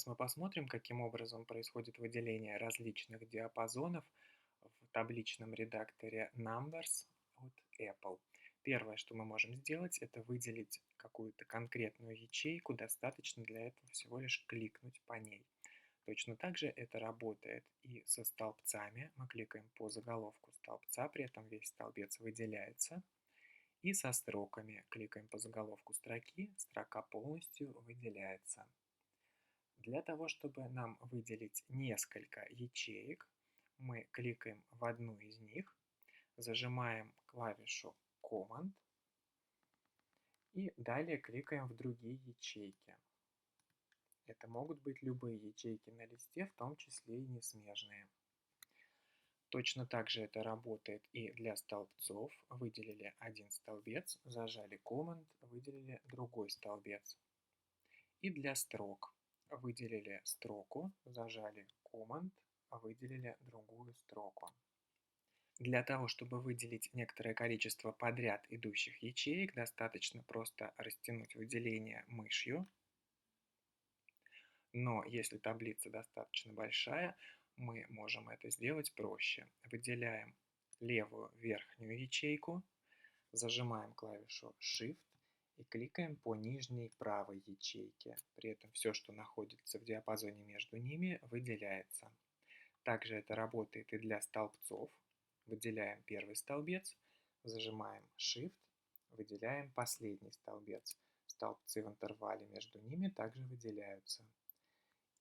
мы посмотрим, каким образом происходит выделение различных диапазонов в табличном редакторе Numbers от Apple. Первое, что мы можем сделать, это выделить какую-то конкретную ячейку. Достаточно для этого всего лишь кликнуть по ней. Точно так же это работает и со столбцами. Мы кликаем по заголовку столбца, при этом весь столбец выделяется. И со строками кликаем по заголовку строки, строка полностью выделяется. Для того, чтобы нам выделить несколько ячеек, мы кликаем в одну из них, зажимаем клавишу Command и далее кликаем в другие ячейки. Это могут быть любые ячейки на листе, в том числе и несмежные. Точно так же это работает и для столбцов. Выделили один столбец, зажали Command, выделили другой столбец. И для строк. Выделили строку, зажали Command, выделили другую строку. Для того, чтобы выделить некоторое количество подряд идущих ячеек, достаточно просто растянуть выделение мышью. Но если таблица достаточно большая, мы можем это сделать проще. Выделяем левую верхнюю ячейку, зажимаем клавишу Shift и кликаем по нижней правой ячейке. При этом все, что находится в диапазоне между ними, выделяется. Также это работает и для столбцов. Выделяем первый столбец, зажимаем Shift, выделяем последний столбец. Столбцы в интервале между ними также выделяются.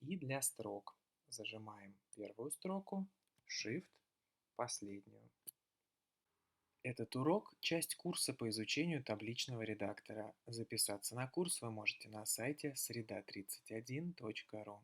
И для строк зажимаем первую строку, Shift, последнюю. Этот урок – часть курса по изучению табличного редактора. Записаться на курс вы можете на сайте sreda31.ru.